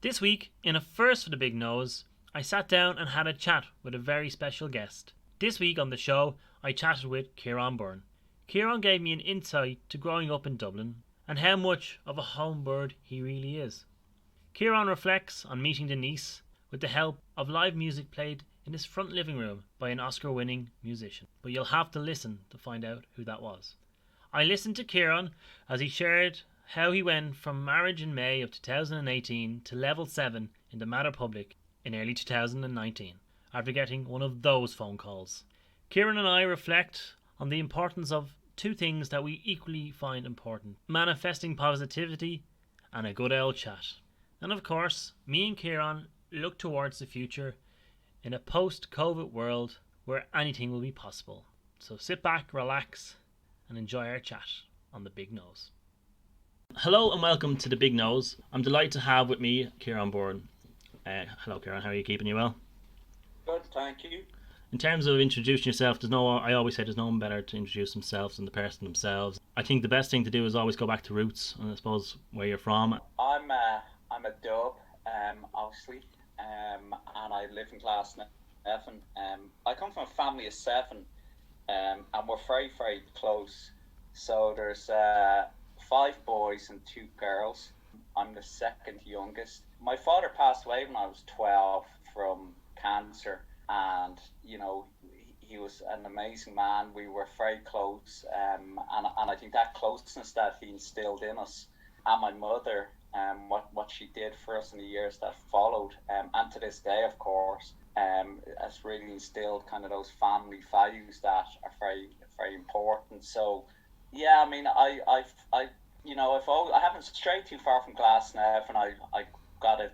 This week, in a first for the big nose, I sat down and had a chat with a very special guest. This week on the show, I chatted with Ciaran Byrne. Ciaran gave me an insight to growing up in Dublin and how much of a home bird he really is. Ciaran reflects on meeting Denise with the help of live music played in his front living room by an Oscar-winning musician. But you'll have to listen to find out who that was. I listened to Ciaran as he shared how he went from marriage in May of 2018 to level 7 in the Matter Public in early 2019 after getting one of those phone calls. Ciaran and I reflect on the importance of two things that we equally find important: manifesting positivity and a good old chat. And of course, me and Ciaran look towards the future in a post-COVID world where anything will be possible. So sit back, relax, and enjoy our chat on the Big Nose. Hello and welcome to the Big Nose. I'm delighted to have with me Ciaran Byrne. Hello Ciaran, how are you keeping? You well? Good, thank you. In terms of introducing yourself, I always say there's no one better to introduce themselves than the person themselves. I think the best thing to do is always go back to roots, and I suppose where you're from. I'm a dub, obviously, and I live in Glasnevin. I come from a family of seven, and we're very, very close. So there's 5 boys and 2 girls. I'm the second youngest. My father passed away when I was 12 from cancer, and he was an amazing man. We were very close, and I think that closeness that he instilled in us, and my mother, what she did for us in the years that followed, and to this day, of course, has really instilled kind of those family values that are very, very important. So, yeah, I mean, I haven't strayed too far from Glasnevin, and I got a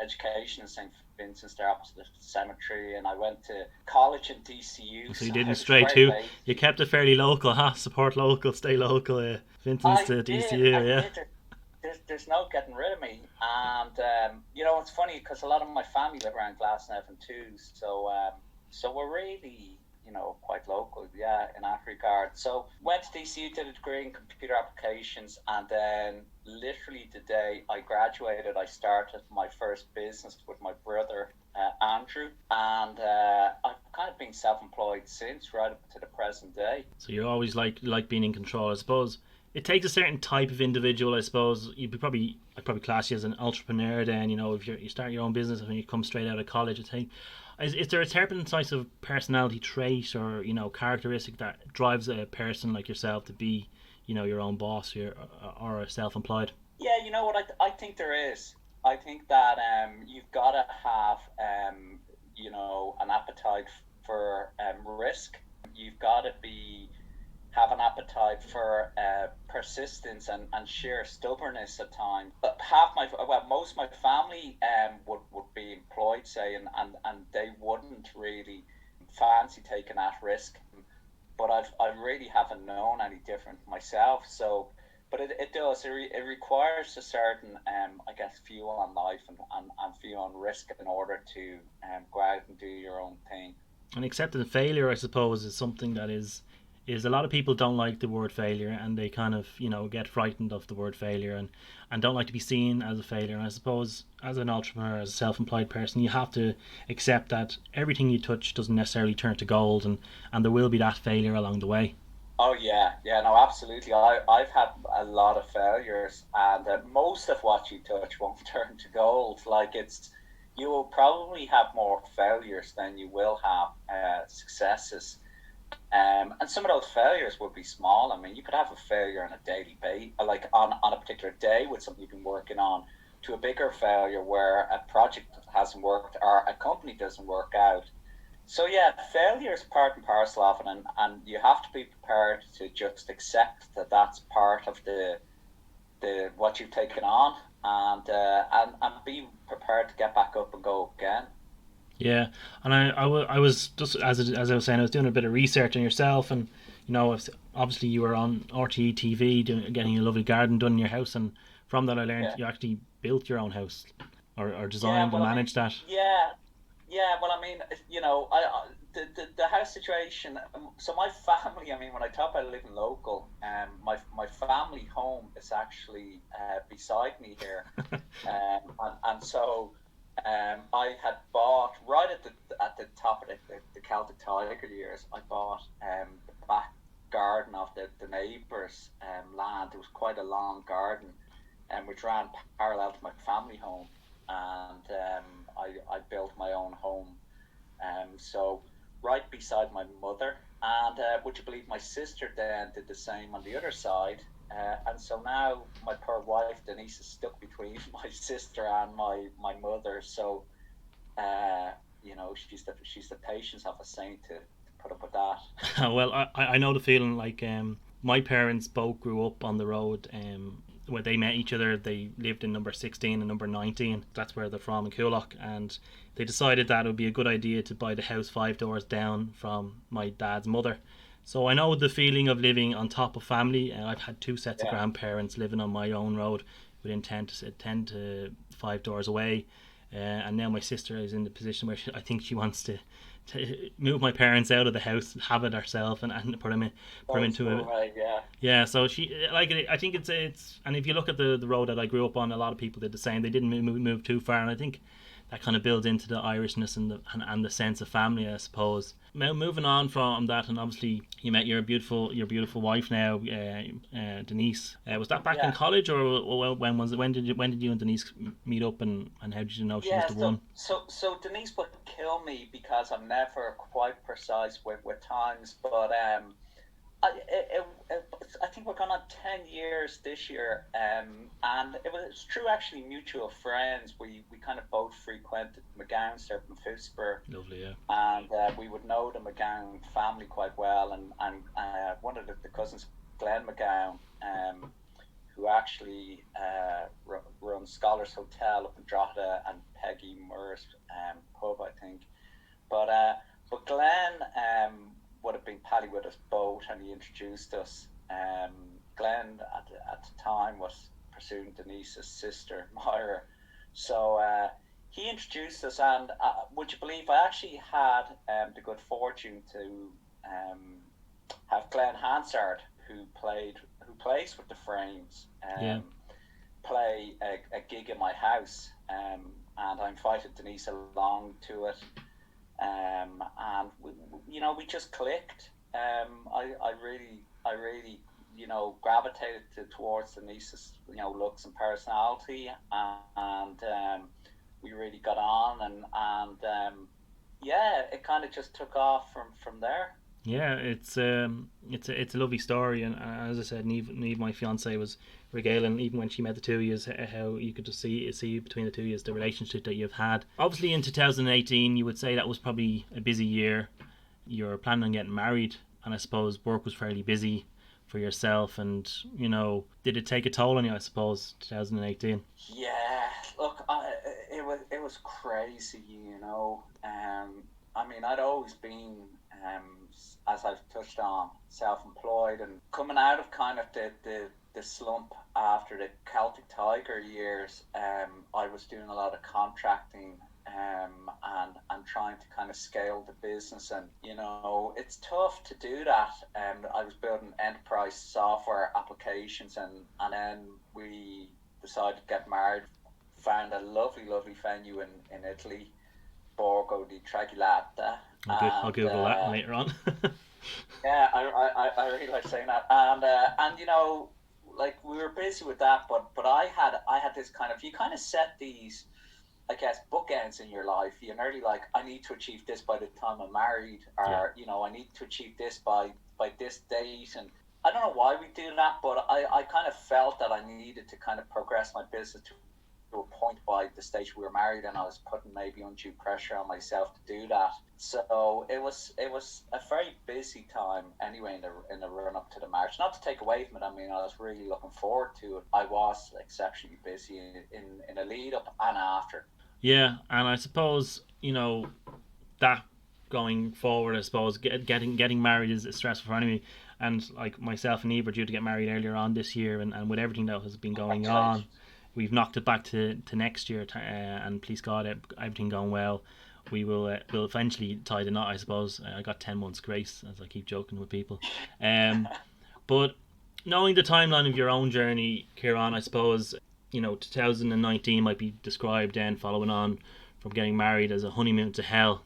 education in St. Vincent's there opposite the cemetery, and I went to college in DCU. So you didn't stray too. You kept it fairly local, huh? Support local, stay local. Vincent's to DCU, yeah. There's no getting rid of me, and it's funny because a lot of my family live around Glasnevin too. So we're really quite local, yeah, in that regard. So went to DCU, did a degree in computer applications, and then literally the day I graduated, I started my first business with my brother Andrew, and I've kind of been self-employed since, right up to the present day. So you're always like being in control, I suppose. It takes a certain type of individual, I suppose. I'd probably class you as an entrepreneur. Then if you start your own business and you come straight out of college, I think. Is there a certain type of personality trait or characteristic that drives a person like yourself to be your own boss or self-employed? Yeah, you know what I think there is. I think that you've got to have an appetite for risk. You've got to have an appetite for persistence and sheer stubbornness at times. But most of my family would be employed, say, and they wouldn't really fancy taking that risk. But I really haven't known any different myself. So, but it does. It requires a certain, view on life and view on risk in order to go out and do your own thing. And accepting failure, I suppose, is something that is a lot of people don't like the word failure, and they kind of get frightened of the word failure and don't like to be seen as a failure. And I suppose as an entrepreneur, as a self-employed person, you have to accept that everything you touch doesn't necessarily turn to gold, and there will be that failure along the way. Oh yeah, no, absolutely. I've had a lot of failures, and most of what you touch won't turn to gold. You will probably have more failures than you will have successes. And some of those failures would be small. I mean, you could have a failure on a daily basis, like on a particular day with something you've been working on, to a bigger failure where a project hasn't worked or a company doesn't work out. So yeah, failure is part and parcel of it, and you have to be prepared to just accept that that's part of the what you've taken on, and be prepared to get back up and go again. Yeah, and I was just as I was saying, I was doing a bit of research on yourself, and obviously you were on RTE TV getting a lovely garden done in your house, and from that I learned you actually built your own house or designed and managed that. Yeah. Well, I mean, the house situation. So my family. I mean, when I talk about living local, my family home is actually beside me here, and so I had bought right at the top of the Celtic Tiger years. I bought the back garden of the neighbours' land. It was quite a long garden, which ran parallel to my family home, and I built my own home. So right beside my mother, and would you believe my sister then did the same on the other side, and so now my poor wife Denise is stuck between my sister and my mother. So she's the patience of a saint to put up with that. Well, I know the feeling. Like my parents both grew up on the road. Where they met each other, they lived in number 16 and number 19. That's where they're from, in Coolock, and they decided that it would be a good idea to buy the house 5 doors down from my dad's mother. So I know the feeling of living on top of family. I've had 2 sets of grandparents living on my own road within 10 to 5 doors away. And now my sister is in the position where I think she wants to move my parents out of the house, have it herself, and put them into it. Right, yeah. Yeah, so she like it. I think it's and if you look at the road that I grew up on, a lot of people did the same. They didn't move too far, and I think that kind of builds into the Irishness and the sense of family, I suppose. Now moving on from that, and obviously you met your beautiful wife now, Denise. Was that back in college, or when was it? When did you and Denise meet up, and how did you know she was the one? So Denise would kill me because I'm never quite precise with times, but I think we're going on 10 years this year, and it was true actually mutual friends. We kind of both frequented McGowan there from Philsborough. Lovely, yeah. And we would know the McGowan family quite well, and one of the cousins, Glenn McGowan, who actually runs Scholars Hotel up in Drogheda, and Peggy Moore's pub, I think. But Glenn would have been pally with us both, and he introduced us. Glenn at the time was pursuing Denise's sister Myra, so he introduced us, and would you believe I actually had the good fortune to have Glenn Hansard, who plays with the Frames, play a gig in my house, and I invited Denise along to it. And we just clicked. I really gravitated towards Denise's looks and personality, and we really got on, and it kind of just took off from there. Yeah, it's a lovely story, and as I said, Neve, my fiance, was regaling, even when she met the two of you, how you could just see between the two of you the relationship that you've had. Obviously, in 2018, you would say that was probably a busy year. You're planning on getting married, and I suppose work was fairly busy for yourself. And did it take a toll on you? I suppose 2018. Yeah, look, it was crazy. I mean, I'd always been, as I've touched on, self-employed, and coming out of kind of the slump after the Celtic Tiger years, I was doing a lot of contracting, and trying to kind of scale the business, and it's tough to do that. I was building enterprise software applications, and then we decided to get married, found a lovely venue in Italy, Borgo di Tregolata. I'll Google that later on. Yeah, I really like saying that, and like we were busy with that, but I had this kind of, you kind of set these, I guess, bookends in your life. You're nearly like, I need to achieve this by the time I'm married, or I need to achieve this by this date, and I don't know why we do that, but I kind of felt that I needed to kind of progress my business to a point by the stage we were married, and I was putting maybe undue pressure on myself to do that. So it was a very busy time anyway in the run up to the marriage. Not to take away from it, I mean, I was really looking forward to it. I was exceptionally busy in the lead up and after. Yeah, and I suppose that going forward, I suppose getting married is stressful for anybody. And like myself and Eve are due to get married earlier on this year, and with everything that has been going on, we've knocked it back to next year, and please God, everything going well. we'll eventually tie the knot, I suppose. I got 10 months grace, as I keep joking with people. But knowing the timeline of your own journey, Ciaran, I suppose 2019 might be described then following on from getting married as a honeymoon to hell.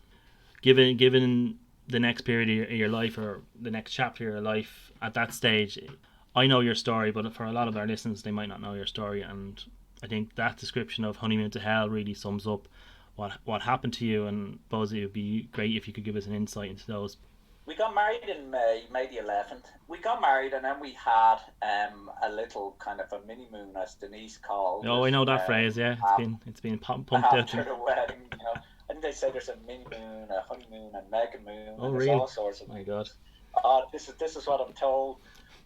Given the next period of your life, or the next chapter of your life at that stage, I know your story, but for a lot of our listeners, they might not know your story, and I think that description of honeymoon to hell really sums up what happened to you, and I suppose it would be great if you could give us an insight into those. We got married in May the 11th. We got married, and then we had a little kind of a mini moon, as Denise called. Oh, I know that phrase. Yeah, it's been pumped out after the wedding. I think they say there's a mini moon, a honeymoon, a mega moon. Oh, and really? There's all sorts of. Oh, my God. This is what I'm told.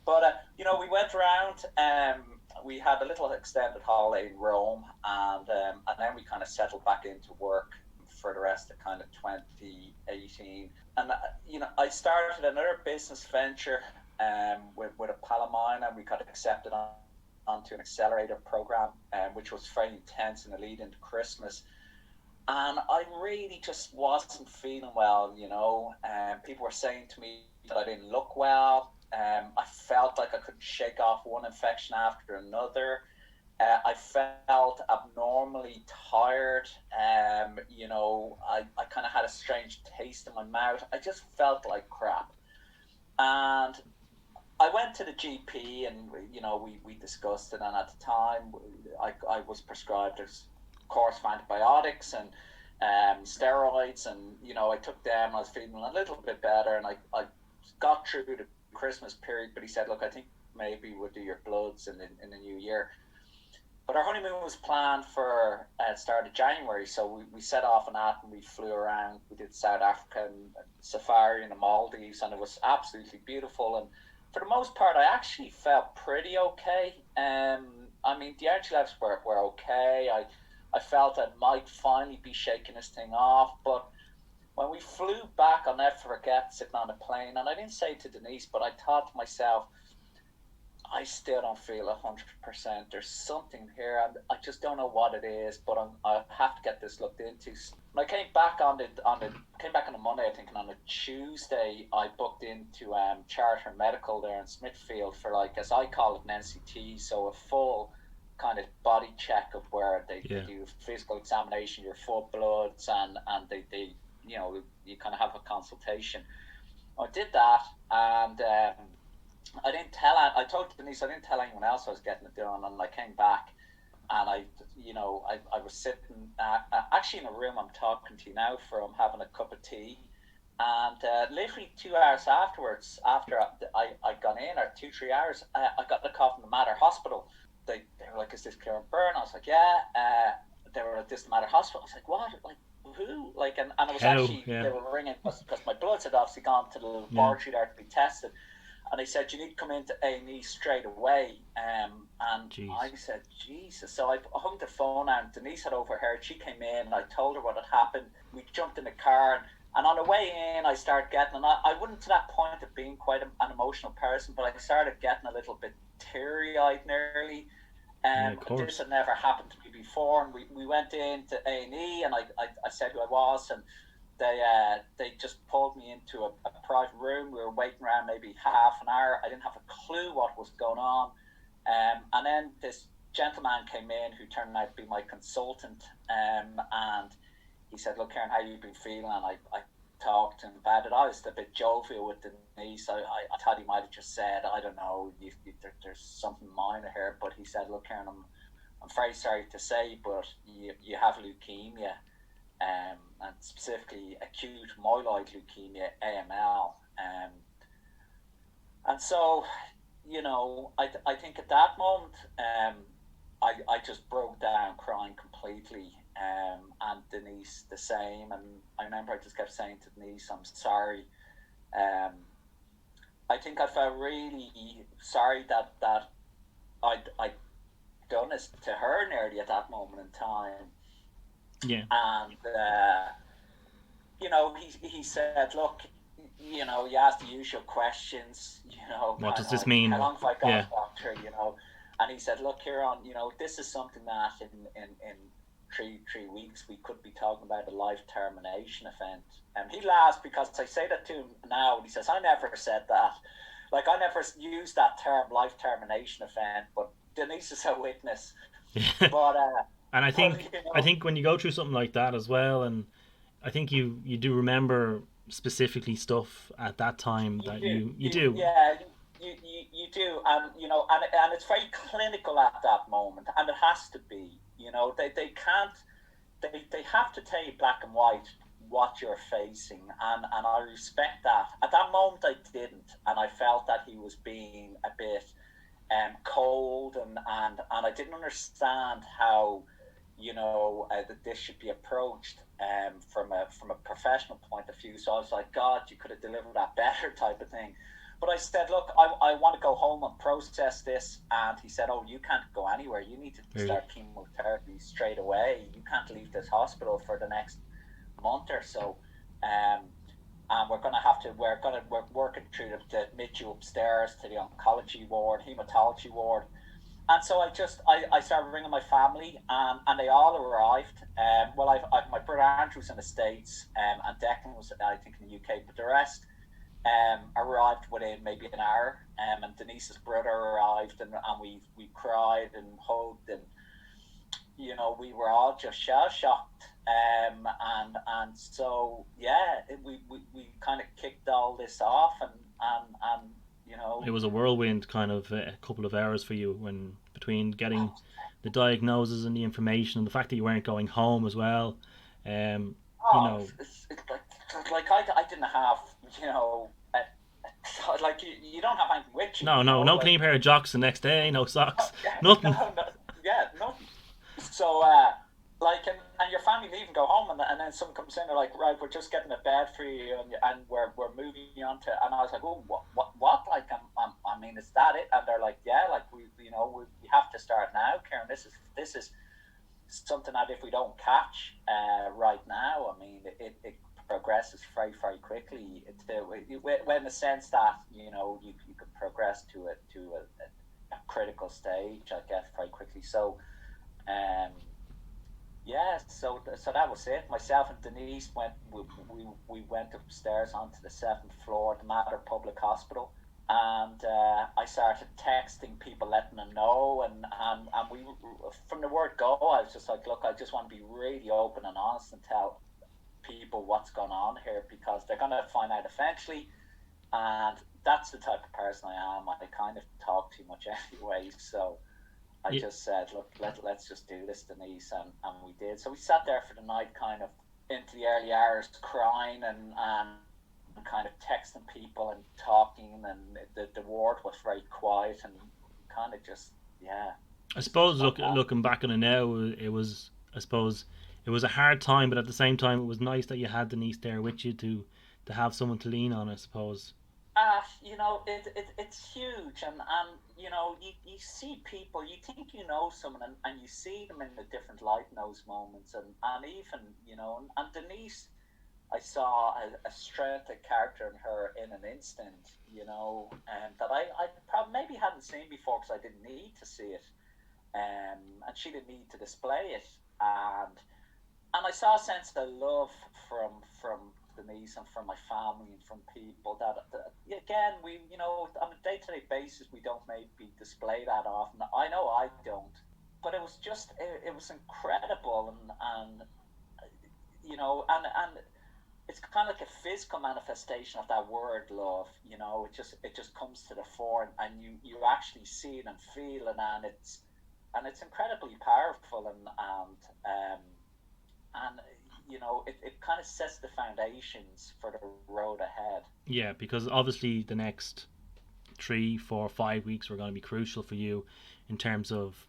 But we went around. We had a little extended holiday in Rome, and then we kind of settled back into work for the rest of kind of 2018. And I started another business venture with a pal of mine, and we got accepted onto an accelerator program, which was very intense in the lead into Christmas. And I really just wasn't feeling well, people were saying to me that I didn't look well. I felt like I couldn't shake off one infection after another. I felt abnormally tired. I kind of had a strange taste in my mouth. I just felt like crap. And I went to the GP, and we discussed it. And at the time, I was prescribed a course of antibiotics and steroids, and I took them. I was feeling a little bit better, and I got through the Christmas period. But he said, "Look, I think maybe we'll do your bloods in the new year." But our honeymoon was planned for start of January, so we set off on that, and we flew around. We did South Africa and safari in the Maldives, and it was absolutely beautiful. And for the most part, I actually felt pretty okay. The energy levels were okay. I felt I might finally be shaking this thing off. But when we flew back, I'll never forget sitting on a plane, and I didn't say it to Denise, but I thought to myself, I still don't feel 100%. There's something here, and I just don't know what it is. But I have to get this looked into. When I came back on the Monday, I think, and on the Tuesday, I booked into Charter Medical there in Smithfield for, like, as I call it, an NCT, so a full kind of body check of where they do physical examination, your full bloods, and they you kind of have a consultation. I did that, and I didn't tell. I told Denise I didn't tell anyone else I was getting it done, and I came back, and I was sitting actually in a room I'm talking to you now from, having a cup of tea, and literally 2 hours afterwards, after I got in, or 2-3 hours, I got the call from the Mater Hospital. They were like, "Is this Ciaran Byrne?" I was like, "Yeah." They were like, "This is the Mater Hospital." I was like, "What? Like, who?" Like, and it was they were ringing because my bloods had obviously gone to the laboratory there to be tested. And they said, "You need to come into A&E straight away." And Jeez. I said, "Jesus." So I hung the phone out, and Denise had overheard. She came in, and I told her what had happened. We jumped in the car, and on the way in, I started getting, and I wouldn't to that point of being quite an emotional person, but I started getting a little bit teary-eyed nearly. This had never happened to me before. And we went into A&E, and I said who I was, and they just pulled me into a private room. We were waiting around maybe half an hour. I didn't have a clue what was going on. And then this gentleman came in who turned out to be my consultant. And he said, "Look, Ciaran, how you been feeling?" And I talked to him about it. I was a bit jovial with Denise. I thought he might have just said, "I don't know, there's something minor here." But he said, "Look, Ciaran, I'm very sorry to say, but you have leukemia. And specifically acute myeloid leukemia, AML." And so, I think at that moment, I just broke down crying completely, and Denise the same. And I remember I just kept saying to Denise, "I'm sorry." I think I felt really sorry that I'd done this to her nearly at that moment in time. Yeah. And he said, "Look, you asked the usual questions, what does this mean? How long have I got, doctor?" And he said, "Look, Ciaran, this is something that in three weeks we could be talking about a life termination event. And he laughs because I say that to him now, and he says, I never said that. Like, I never used that term, life termination event, but Denise is a witness. But And I but think you I know, think when you go through something like that as well, and I think you do remember specifically stuff at that time you that do, you do. yeah, you do, and and it's very clinical at that moment, and it has to be. They can't, they have to tell you black and white what you're facing, and I respect that. At that moment, I didn't, and I felt that he was being a bit cold, and I didn't understand how that this should be approached from a professional point of view. So I was like, God, you could have delivered that better, type of thing. But I said, look, I want to go home and process this. And he said, oh, you can't go anywhere. You need to Really, start chemotherapy straight away. You can't leave this hospital for the next month or so. Um, and we're working through to admit you upstairs to the oncology ward, hematology ward. And so I started ringing my family, and they all arrived. Well, my brother Andrew's in the States, and Declan was, I think, in the UK, but the rest arrived within maybe an hour. And Denise's brother arrived, and we cried and hugged, and we were all just shell shocked. And so yeah, we kind of kicked all this off, and it was a whirlwind kind of a couple of hours for you when between getting the diagnosis and the information and the fact that you weren't going home as well. Um, you oh, know, it's like I didn't have, like you don't have anything with you, no like clean pair of jocks the next day, no socks, yeah, nothing. no, yeah, nothing. So, like, and your family leave and go home, and then someone comes in, they're like, right, we're just getting a bed for you, and we're moving you on to, and I was like, oh, what? Like, I mean, is that it? And they're like, yeah, like, we have to start now, Ciaran. This is something that if we don't catch right now, I mean, it progresses very, very quickly. When the sense that, you could progress to a critical stage, I guess, very quickly. So, um, yeah, so that was it. Myself and Denise we went upstairs onto the seventh floor of the Mater Public Hospital, and I started texting people, letting them know, and we, from the word go, I was just like, look, I just want to be really open and honest and tell people what's going on here, because they're going to find out eventually, and that's the type of person I am. I kind of talk too much anyway, so I Yeah, just said, look, let's just do this, Denise, and we did. So we sat there for the night, kind of into the early hours, crying and kind of texting people and talking, and the ward was very quiet, and kind of just, yeah, I just suppose went on. looking back on it now, it was I suppose it was a hard time, but at the same time, it was nice that you had Denise there with you to have someone to lean on. I suppose. It's huge, and you see people, you think you know someone, and you see them in a different light in those moments, and even, and Denise, I saw a strength of character in her in an instant, and that I probably maybe hadn't seen before, because I didn't need to see it, and she didn't need to display it, and I saw a sense of love from Denise and from my family and from people that again, we, on a day-to-day basis, we don't maybe display that often. I know I don't, but it was just, it was incredible, and and it's kind of like a physical manifestation of that word love. It just comes to the fore, and you actually see it and feel it, and it's incredibly powerful, and it kind of sets the foundations for the road ahead. Yeah, because obviously the next 3, 4, 5 weeks were going to be crucial for you in terms of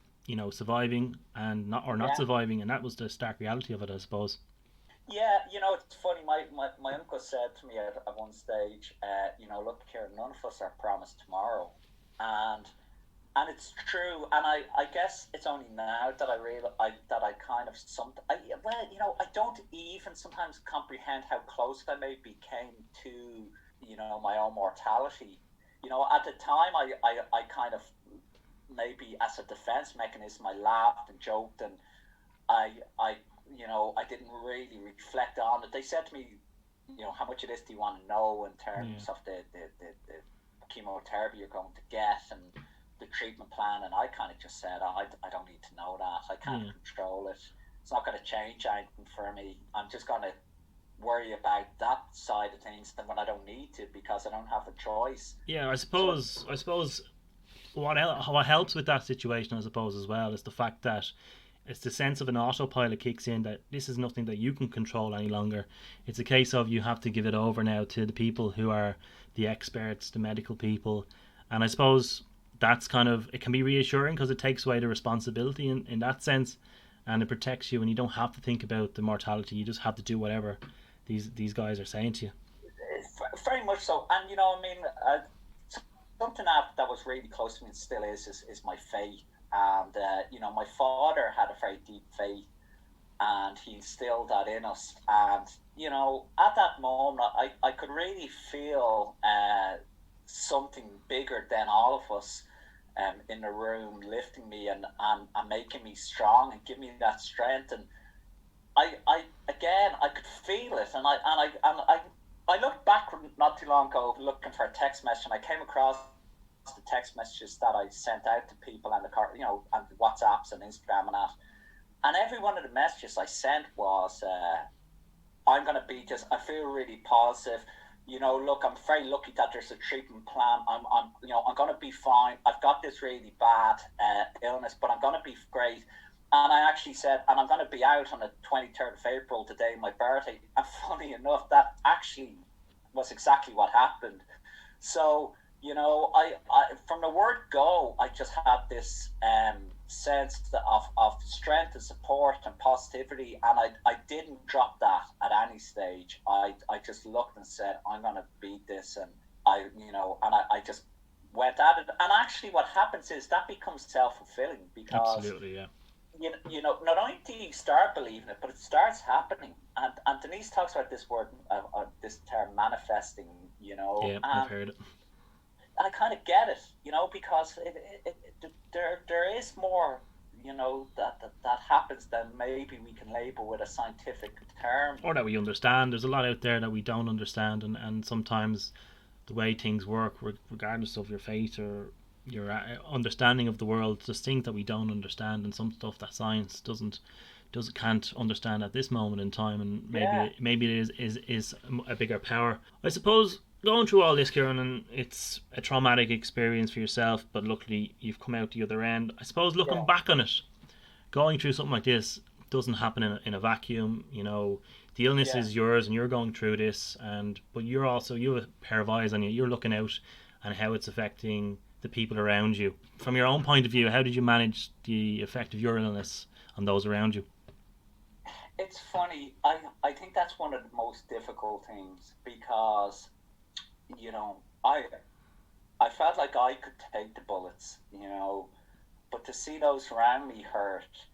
surviving and not Yeah, surviving, and that was the stark reality of it, I suppose. yeah. It's funny. My uncle said to me at one stage, look here, none of us are promised tomorrow, and it's true. And I guess it's only now that that I kind of I don't even sometimes comprehend how close I maybe came to my own mortality. At the time, I kind of, maybe as a defense mechanism, I laughed and joked, I I didn't really reflect on it. They said to me, how much of this do you want to know in terms of the chemotherapy you're going to get and the treatment plan? And I kind of just said, I don't need to know that. I can't control it. It's not going to change anything for me. I'm just going to worry about that side of things then when I don't need to, because I don't have a choice. Yeah, I suppose what helps with that situation, I suppose, as well, is the fact that it's the sense of an autopilot kicks in, that this is nothing that you can control any longer. It's a case of you have to give it over now to the people who are the experts, the medical people. And I suppose that's it can be reassuring because it takes away the responsibility in that sense, and it protects you, and you don't have to think about the mortality. You just have to do whatever these guys are saying to you. Very much so. And something that was really close to me and still is my faith. And my father had a very deep faith, and he instilled that in us. And at that moment, I could really feel something bigger than all of us in the room lifting me and making me strong and giving me that strength. And I could feel it, and I looked back not too long ago looking for a text message, and I came across the text messages that I sent out to people and and the WhatsApps and Instagram and that. And every one of the messages I sent was, I'm going to be I feel really positive. Look, I'm very lucky that there's a treatment plan. I'm going to be fine. I've got this really bad illness, but I'm going to be great. And I actually said, and I'm going to be out on the 23rd of April, the day of my birthday. And funny enough, that actually was exactly what happened. So, I from the word go, I just had this sense of strength and support and positivity, and I didn't drop that at any stage. I just looked and said, I'm going to beat this, and I just went at it. And actually what happens is that becomes self-fulfilling, because absolutely, yeah. Not only do you start believing it, but it starts happening. And Denise talks about this word, this term, manifesting. Yeah, I've heard it. I kind of get it, because there is more, that happens than maybe we can label with a scientific term. Or that we understand. There's a lot out there that we don't understand, and sometimes the way things work, regardless of your faith or your understanding of the world, there's things that we don't understand, and some stuff that science can't understand at this moment in time, and maybe it is a bigger power. I suppose going through all this, Ciaran, and it's a traumatic experience for yourself, but luckily you've come out the other end. I suppose looking back on it, going through something like this doesn't happen in a vacuum. The illness is yours, and you're going through this, but you have a pair of eyes on you. You're looking out and how it's affecting the people around you. From your own point of view, how did you manage the effect of your illness on those around you? It's funny. I think that's one of the most difficult things, because I felt like I could take the bullets, but to see those around me hurt,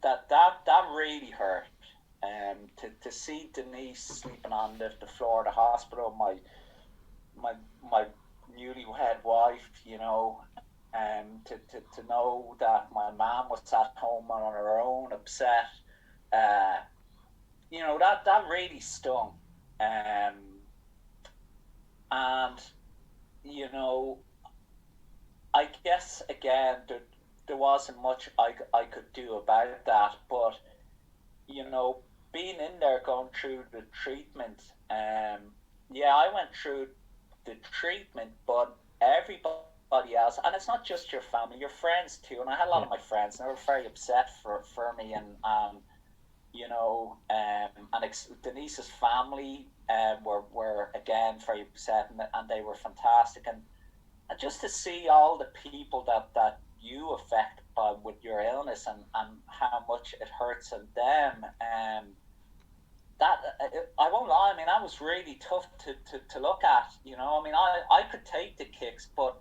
that really hurt. To see Denise sleeping on the floor of the hospital, my newlywed wife, to know that my mom was at home on her own, upset, that really stung. And I guess again there wasn't much I could do about that, but being in there going through the treatment, I went through the treatment, but everybody else, and it's not just your family, your friends too, and I had a lot of my friends, and they were very upset for me, and Denise's family were again very upset, and they were fantastic, and just to see all the people that you affect with your illness, and how much it hurts in them, that I won't lie, that was really tough to look at. I could take the kicks, but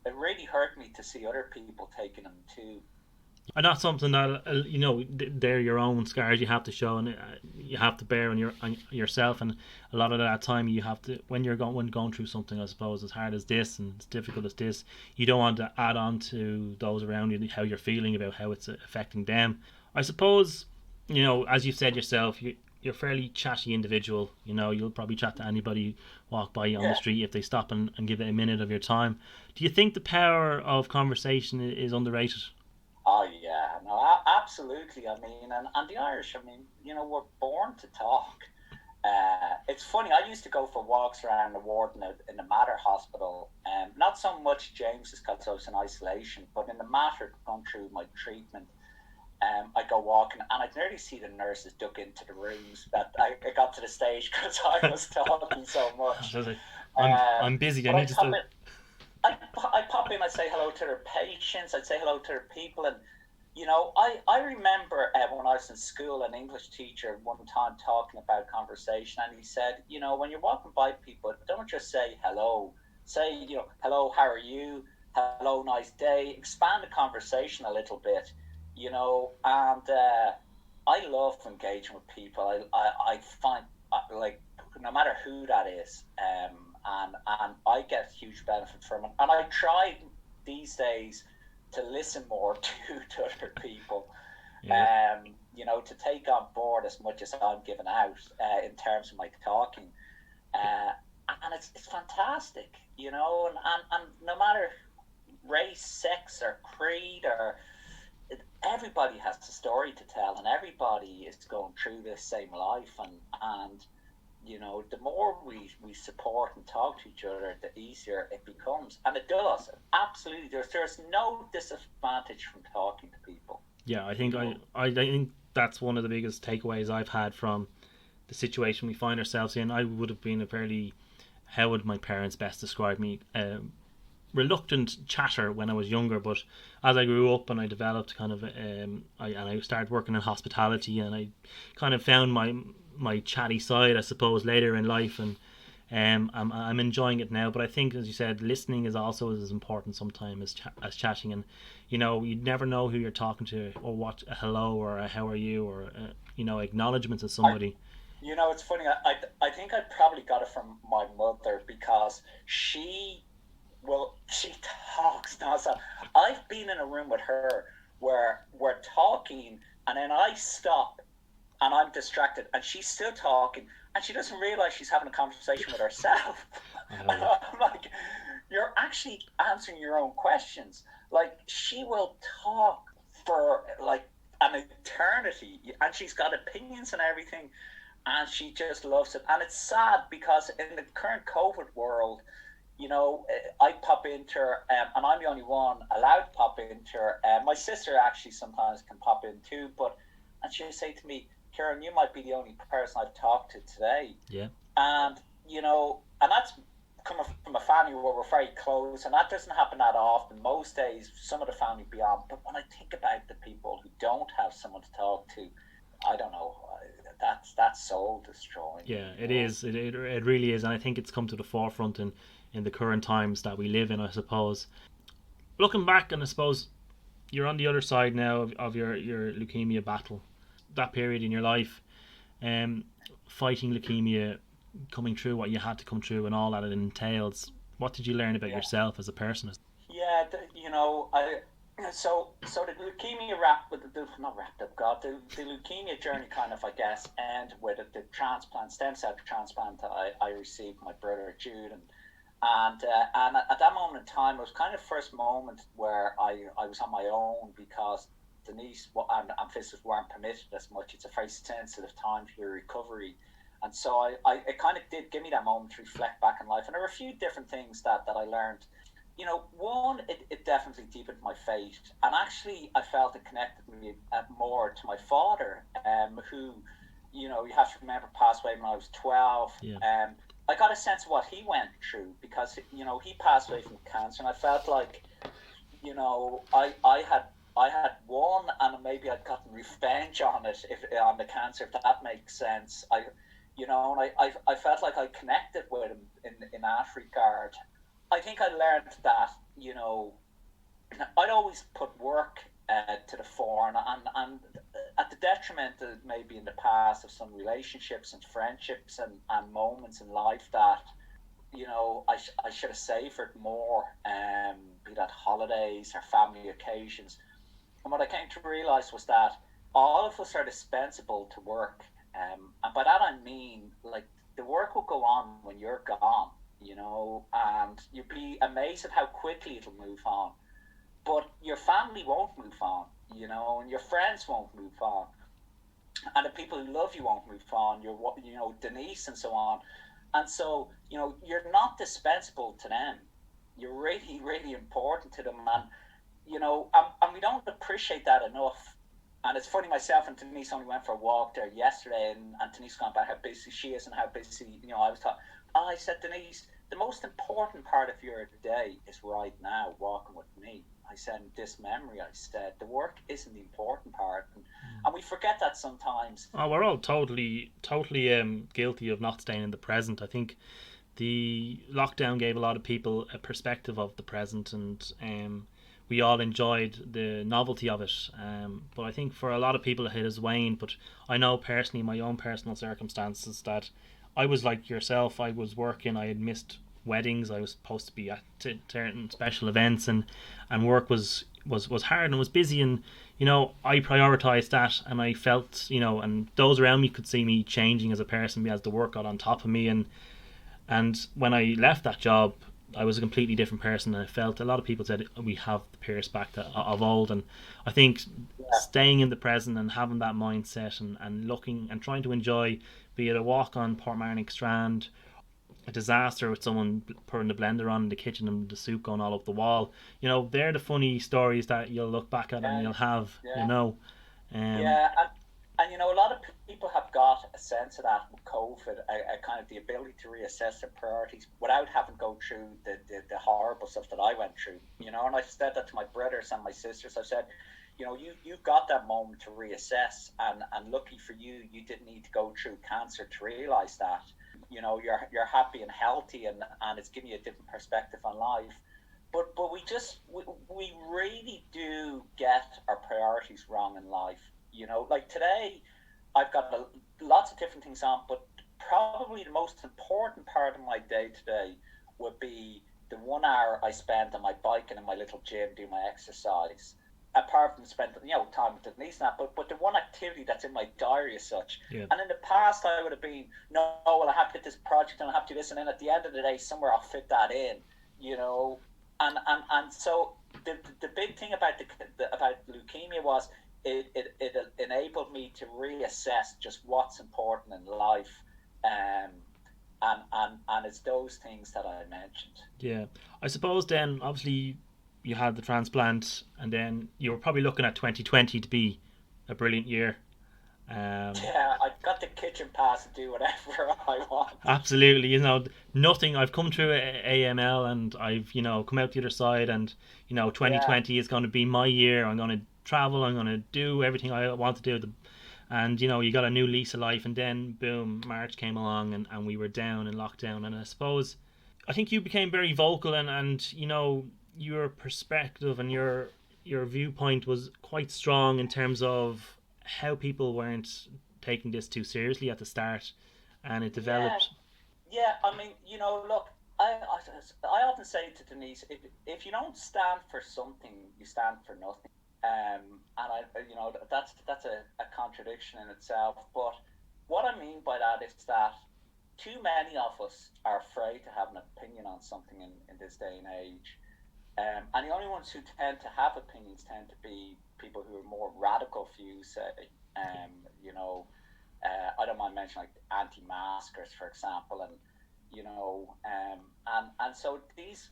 it really hurt me to see other people taking them too. And that's something that they're your own scars you have to show, and you have to bear on yourself, and a lot of that time you have to, when you're going through something, I suppose, as hard as this and as difficult as this, you don't want to add on to those around you how you're feeling about how it's affecting them. I suppose, as you said yourself, you're a fairly chatty individual. You'll probably chat to anybody walk by you on the Yeah. street if they stop and give it a minute of your time. Do you think the power of conversation is underrated? Oh yeah, no, absolutely. I mean, and the Irish, I mean, we're born to talk. It's funny. I used to go for walks around the ward in the Mater Hospital. Not so much James's because I was in isolation, but in the Mater, going through my treatment, I go walking, and I'd nearly see the nurses duck into the rooms. That I got to the stage because I was talking so much. I'm busy. I But I need to pop still. in. I pop in. I say hello to their patients. I'd say hello to their people, and I remember when I was in school, an English teacher one time talking about conversation, and he said, when you're walking by people, don't just say hello. Say, hello, how are you? Hello, nice day. Expand the conversation a little bit, and I love engaging with people. I find, like, no matter who that is, and I get huge benefit from it. And I try these days to listen more to other people, Yeah. to take on board as much as I'm giving out in terms of my talking. Uh, and it's fantastic, and no matter race, sex, or creed, or everybody has a story to tell, and everybody is going through this same life, and the more we support and talk to each other, the easier it becomes. And it does. Absolutely. There's no disadvantage from talking to people. Yeah, I think that's one of the biggest takeaways I've had from the situation we find ourselves in. I would have been a fairly, how would my parents best describe me, reluctant chatter when I was younger, but as I grew up and I developed kind of, I started working in hospitality, and I kind of found my chatty side, I suppose, later in life, and I'm enjoying it now. But I think, as you said, listening is also as important sometimes as chatting, and you never know who you're talking to, or what a hello or a how are you, or acknowledgements of I, somebody. it's funny. I think I probably got it from my mother because she talks nonstop. I've been in a room with her where we're talking, and then I stop and I'm distracted, and she's still talking, and she doesn't realize she's having a conversation with herself. And Yeah. I'm like, you're actually answering your own questions. Like, she will talk for like an eternity, and she's got opinions and everything, and she just loves it. And it's sad because in the current COVID world, I pop into her, and I'm the only one allowed to pop into her. My sister actually sometimes can pop in too, and she'll say to me, Ciaran, you might be the only person I've talked to today. Yeah. And, and that's coming from a family where we're very close, and that doesn't happen that often. Most days, some of the family beyond. But when I think about the people who don't have someone to talk to, I don't know, that's soul destroying. Yeah, it is. It really is, and I think it's come to the forefront in the current times that we live in, I suppose. Looking back, and I suppose you're on the other side now of your leukemia battle. That period in your life, um, fighting leukemia, coming through what you had to come through, and all that it entails. What did you learn about Yeah. yourself as a person? Yeah, I so the leukemia wrapped with the not wrapped up. God, the leukemia journey kind of, I guess, ended with the transplant, stem cell transplant that I received my brother Jude, and at that moment in time, it was kind of the first moment where I was on my own because Denise and visitors weren't permitted as much. It's a very sensitive time for your recovery. And so it kind of did give me that moment to reflect back in life. And there were a few different things that I learned. One, it definitely deepened my faith. And actually, I felt it connected me more to my father, who, you have to remember, passed away when I was 12. Yeah. I got a sense of what he went through because, he passed away from cancer. And I felt like, I had won, and maybe I'd gotten revenge on it, if on the cancer, if that makes sense. And I felt like I connected with him in that regard. I think I learned that, I'd always put work to the fore, and at the detriment of maybe in the past of some relationships and friendships and moments in life that, I should have savored more, be that holidays or family occasions. And what I came to realize was that all of us are dispensable to work. And by that I mean, like, the work will go on when you're gone, and you'd be amazed at how quickly it'll move on. But your family won't move on, and your friends won't move on. And the people who love you won't move on. Denise and so on. And so, you're not dispensable to them. You're really, really important to them. And we don't appreciate that enough. And it's funny, myself and Denise only went for a walk there yesterday, and Denise gone about how busy she is and how busy, I was talking. I said, Denise, the most important part of your day is right now, walking with me. I said, in this memory, I said, the work isn't the important part. And we forget that sometimes. Oh, we're all totally guilty of not staying in the present. I think the lockdown gave a lot of people a perspective of the present, and we all enjoyed the novelty of it. But I think for a lot of people it has waned. But I know personally, my own personal circumstances, that I was like yourself. I was working. I had missed weddings. I was supposed to be at certain special events, and work was hard and was busy, and I prioritized that, and I felt, and those around me could see me changing as a person as the work got on top of me, and when I left that job, I was a completely different person, and I felt a lot of people said we have the Pierce back of old. And I think staying in the present and having that mindset, and looking and trying to enjoy, be it a walk on Portmarnock Strand, a disaster with someone putting the blender on in the kitchen and the soup going all up the wall, they're the funny stories that you'll look back at, and you'll have, Yeah, and a lot of people have got a sense of that with COVID, a kind of the ability to reassess their priorities without having to go through the horrible stuff that I went through. And I've said that to my brothers and my sisters. I've said, you've got that moment to reassess, and lucky for you, you didn't need to go through cancer to realize that. You're happy and healthy, and it's giving you a different perspective on life. But we really do get our priorities wrong in life. Like today, I've got lots of different things on, but probably the most important part of my day today would be the 1 hour I spend on my bike and in my little gym doing my exercise. Apart from spending time with Denise and that, but the one activity that's in my diary as such. Yeah. And in the past, I would have been, no, well, I have to get this project and I have to do this, and then at the end of the day, somewhere I'll fit that in, and so the big thing about about leukemia was it enabled me to reassess just what's important in life, and it's those things that I mentioned. Yeah, I suppose then obviously you had the transplant, and then you were probably looking at 2020 to be a brilliant year. Yeah, I've got the kitchen pass to do whatever I want. Absolutely, nothing. I've come through AML, and I've come out the other side, and 2020 is going to be my year. I'm going to travel. I'm going to do everything I want to do. And you got a new lease of life, and then boom, March came along, and we were down in lockdown. And I suppose I think you became very vocal, and your perspective and your viewpoint was quite strong in terms of how people weren't taking this too seriously at the start, and it developed. Yeah. I mean, look, I often say to Denise, if you don't stand for something, you stand for nothing. And that's a contradiction in itself. But what I mean by that is that too many of us are afraid to have an opinion on something in this day and age. And the only ones who tend to have opinions tend to be people who are more radical views, say. I don't mind mentioning like anti-maskers, for example, and and so these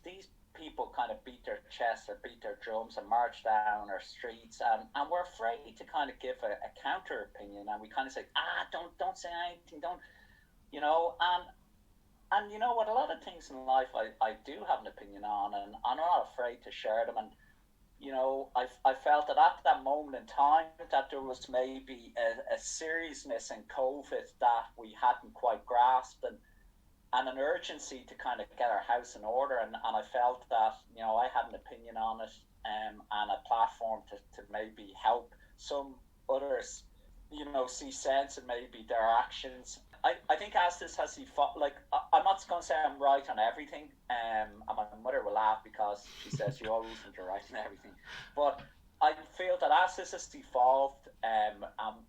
people kind of beat their chests or beat their drums and march down our streets, and we're afraid to kind of give a counter opinion, and we kind of say, don't say anything, don't, and you know what, a lot of things in life I do have an opinion on, and I'm not afraid to share them. And I felt that at that moment in time that there was maybe a seriousness in COVID that we hadn't quite grasped, and an urgency to kind of get our house in order, and I felt that I had an opinion on it, and a platform to maybe help some others see sense in maybe their actions. I think Astis has like I'm not going to say I'm right on everything. And my mother will laugh because she says you always think you're right on everything. But I feel that Astis has evolved, and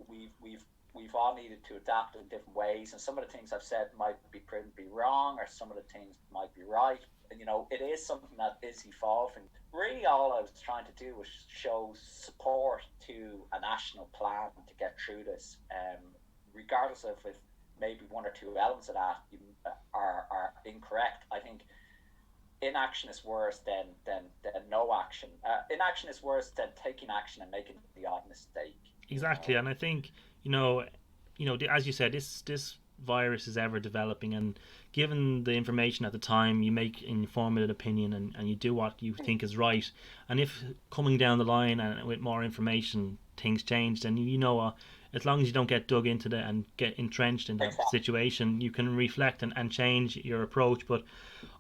we've all needed to adapt in different ways. And some of the things I've said might be proven to be wrong, or some of the things might be right. And it is something that is evolving. Really, all I was trying to do was show support to a national plan to get through this, regardless of if maybe one or two elements of that are incorrect. I think inaction is worse than no action. Inaction is worse than taking action and making the odd mistake. Exactly, and I think as you said, this virus is ever developing, and given the information at the time, you make informed opinion, and you do what you think is right. And if coming down the line and with more information things change, then as long as you don't get dug into it and get entrenched in that situation, you can reflect and change your approach. But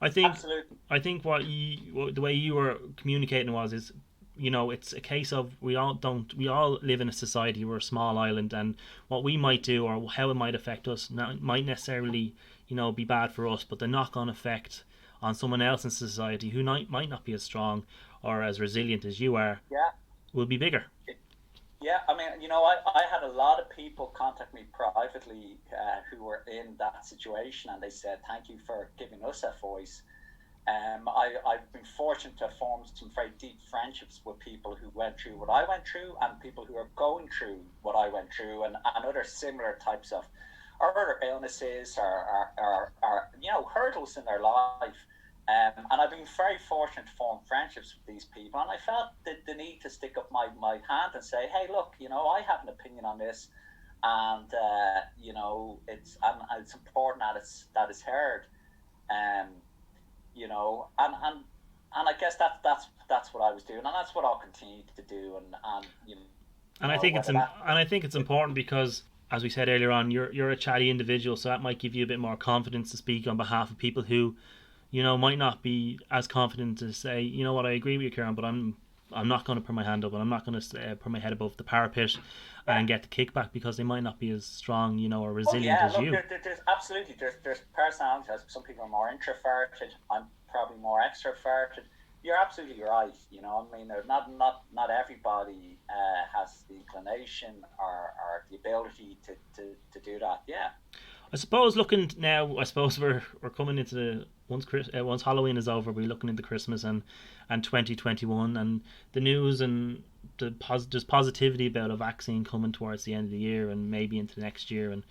I think Absolutely. I think the way you were communicating is it's a case of we all live in a society. We're a small island, and what we might do or how it might affect us might necessarily be bad for us, but the knock-on effect on someone else in society who might not be as strong or as resilient as you are, will be bigger. Yeah, I mean, I had a lot of people contact me privately who were in that situation, and they said, thank you for giving us a voice. I've been fortunate to form some very deep friendships with people who went through what I went through, and people who are going through what I went through, and other similar types of or other illnesses or hurdles in their life. And I've been very fortunate to form friendships with these people, and I felt the need to stick up my hand and say, hey, look, I have an opinion on this, and it's important that it's heard. um, and I guess that's what I was doing, and that's what I'll continue to do. And I think it's important because, as we said earlier on, you're a chatty individual, so that might give you a bit more confidence to speak on behalf of people who, might not be as confident to say, what, I agree with you, Ciaran, but I'm not going to put my hand up, and I'm not going to put my head above the parapet and get the kickback, because they might not be as strong, or resilient as you. There's absolutely there's personalities. Some people are more introverted. I'm probably more extroverted. You're absolutely right. I mean, not everybody has the inclination or the ability to do that. Yeah. I suppose looking now, we're coming into once Halloween is over, we're looking into Christmas and 2021, and the news and there's positivity about a vaccine coming towards the end of the year and maybe into the next year, and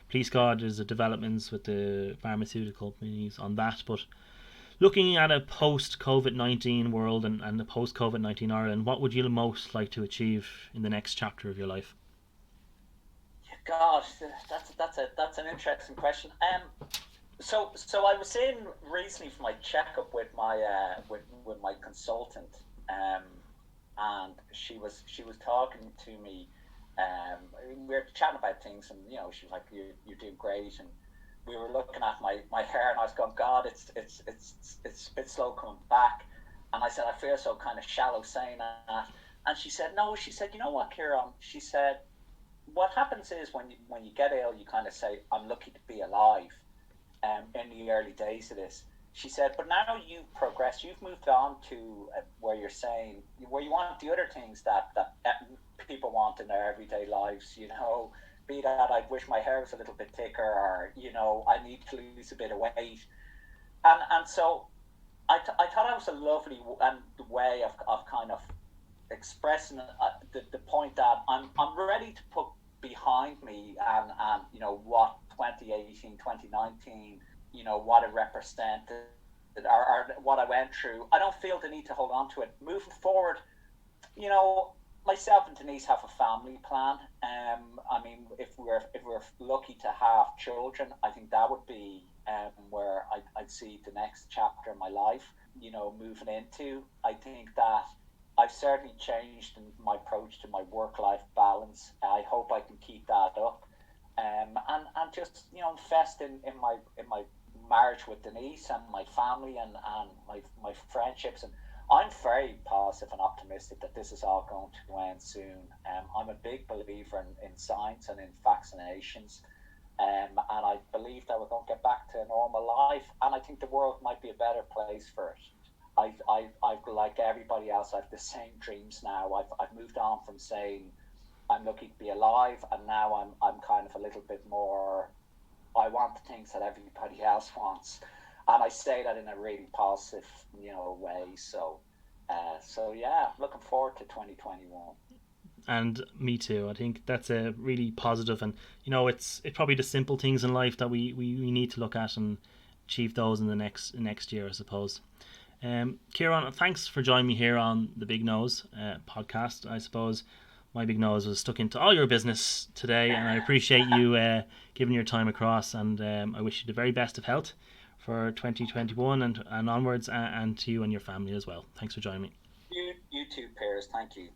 please God there's developments with the pharmaceutical companies on that. But looking at a post COVID-19 world and a post COVID-19 Ireland, what would you most like to achieve in the next chapter of your life? God, that's an interesting question. So I was in recently for my checkup with my my consultant, and she was talking to me. We were chatting about things, and she was like, "You're doing great," and we were looking at my hair, and I was going, "God, it's a bit slow coming back," and I said, "I feel so kind of shallow saying that," and she said, "No," she said, "You know what, Ciaran?" She said, what happens is when you get ill, you kind of say, I'm lucky to be alive, in the early days of this. She said, but now you've progressed, you've moved on to where you're saying, where you want the other things that people want in their everyday lives, be that I wish my hair was a little bit thicker, or, I need to lose a bit of weight. And so I thought that was a lovely way of kind of expressing the point that I'm ready to put behind me, and what 2018 2019, what it represented, or what I went through. I don't feel the need to hold on to it moving forward. Myself and Denise have a family plan. I mean, if we're lucky to have children, I think that would be where I'd see the next chapter of my life moving into. I think that I've certainly changed in my approach to my work-life balance. I hope I can keep that up, and just invest in my marriage with Denise and my family and my friendships. And I'm very positive and optimistic that this is all going to end soon. I'm a big believer in science and in vaccinations. And I believe that we're going to get back to a normal life. And I think the world might be a better place for it. I've like everybody else, I've the same dreams now. I've moved on from saying I'm lucky to be alive, and now I'm kind of a little bit more. I want the things that everybody else wants, and I say that in a really positive, way. So yeah, looking forward to 2021. And me too. I think that's a really positive, and it's probably the simple things in life that we need to look at and achieve those in the next year, I suppose. Ciaran, thanks for joining me here on the Big Nose podcast. I suppose my big nose was stuck into all your business today, and I appreciate you giving your time across. And I wish you the very best of health for 2021 and onwards, and to you and your family as well. Thanks for joining me. You too, Piers. Thank you.